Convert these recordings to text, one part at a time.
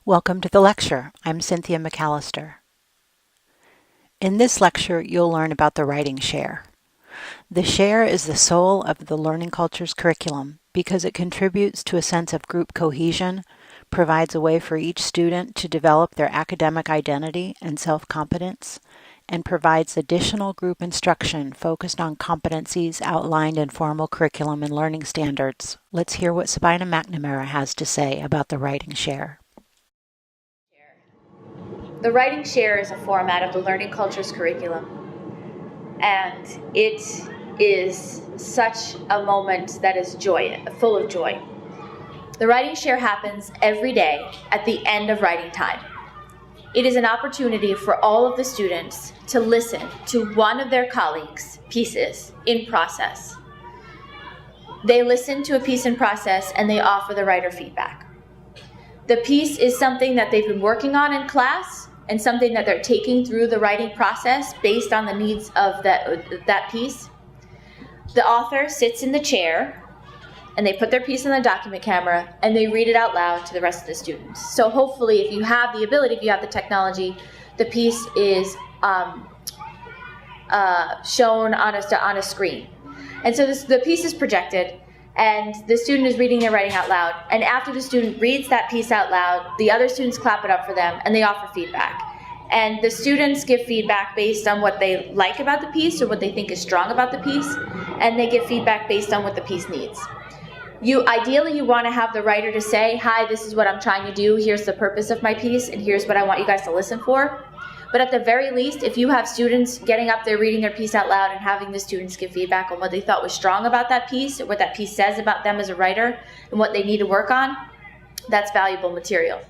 Welcome to the lecture. I'm Cynthia McAllister. In this lecture, you'll learn about the writing share. The share is the soul of the Learning Cultures curriculum because it contributes to a sense of group cohesion, provides a way for each student to develop their academic identity and self-competence, and provides additional group instruction focused on competencies outlined in formal curriculum and learning standards. Let's hear what Sabina McNamara has to say about the writing share. The writing share is a format of the Learning Cultures curriculum, and it is such a moment that is full of joy. The writing share happens every day at the end of writing time. It is an opportunity for all of the students to listen to one of their colleagues' pieces in process. They listen to a piece in process and they offer the writer feedback. The piece is something that they've been working on in class and something that they're taking through the writing process based on the needs of that piece. The author sits in the chair and they put their piece in the document camera and they read it out loud to the rest of the students. So hopefully, if you have the ability, if you have the technology, the piece is shown on a screen. And so the piece is projected and the student is reading their writing out loud. And after the student reads that piece out loud, the other students clap it up for them and they offer feedback. And the students give feedback based on what they like about the piece or what they think is strong about the piece, and they give feedback based on what the piece needs. Ideally, you want to have the writer to say, hi, this is what I'm trying to do, here's the purpose of my piece, and here's what I want you guys to listen for. But at the very least, if you have students getting up there, reading their piece out loud and having the students give feedback on what they thought was strong about that piece, or what that piece says about them as a writer, and what they need to work on, that's valuable material.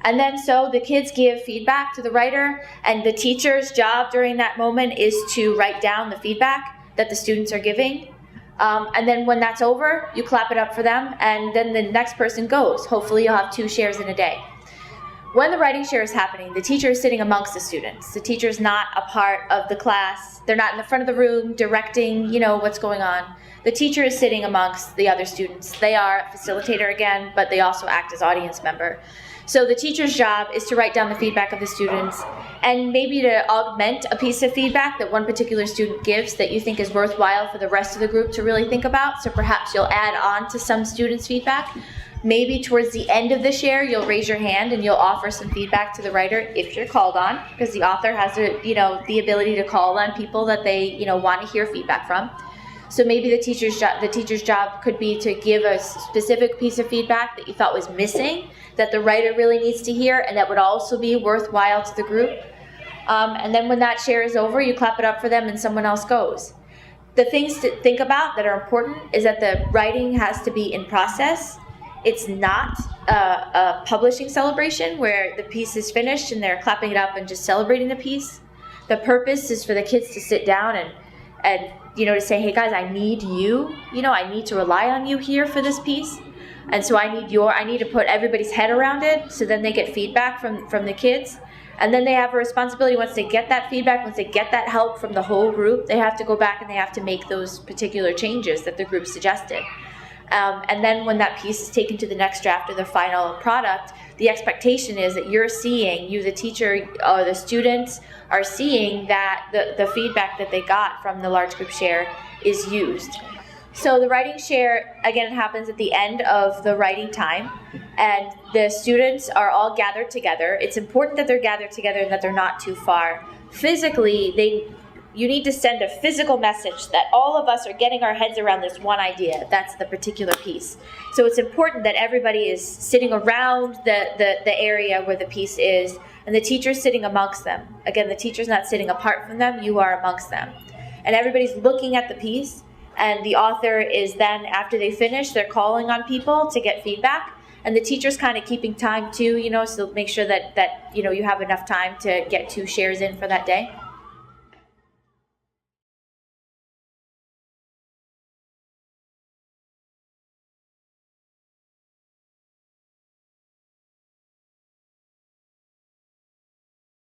And then so the kids give feedback to the writer, and the teacher's job during that moment is to write down the feedback that the students are giving. And then when that's over, you clap it up for them, and then the next person goes. Hopefully you'll have 2 shares in a day. When the writing share is happening, the teacher is sitting amongst the students. The teacher is not a part of the class. They're not in the front of the room directing, what's going on. The teacher is sitting amongst the other students. They are a facilitator again, but they also act as audience member. So the teacher's job is to write down the feedback of the students and maybe to augment a piece of feedback that one particular student gives that you think is worthwhile for the rest of the group to really think about. So perhaps you'll add on to some students' feedback. Maybe towards the end of the share, you'll raise your hand and you'll offer some feedback to the writer if you're called on, because the author has the ability to call on people that they want to hear feedback from. So maybe the teacher's job could be to give a specific piece of feedback that you thought was missing, that the writer really needs to hear, and that would also be worthwhile to the group. And then when that share is over, you clap it up for them and someone else goes. The things to think about that are important is that the writing has to be in process. It's not a publishing celebration where the piece is finished and they're clapping it up and just celebrating the piece. The purpose is for the kids to sit down and to say, hey guys, I need you. I need to rely on you here for this piece. And so I need to put everybody's head around it, so then they get feedback from the kids. And then they have a responsibility once they get that feedback, once they get that help from the whole group, they have to go back and they have to make those particular changes that the group suggested. And then when that piece is taken to the next draft or the final product, the expectation is that the teacher or the students are seeing that the feedback that they got from the large group share is used. So the writing share, again, happens at the end of the writing time, and the students are all gathered together. It's important that they're gathered together and that they're not too far. Physically, you need to send a physical message that all of us are getting our heads around this one idea. That's the particular piece. So it's important that everybody is sitting around the area where the piece is, and the teacher's sitting amongst them. Again, the teacher's not sitting apart from them, you are amongst them. And everybody's looking at the piece, and the author is then, after they finish, they're calling on people to get feedback. And the teacher's kind of keeping time too, so make sure that you have enough time to get 2 shares in for that day.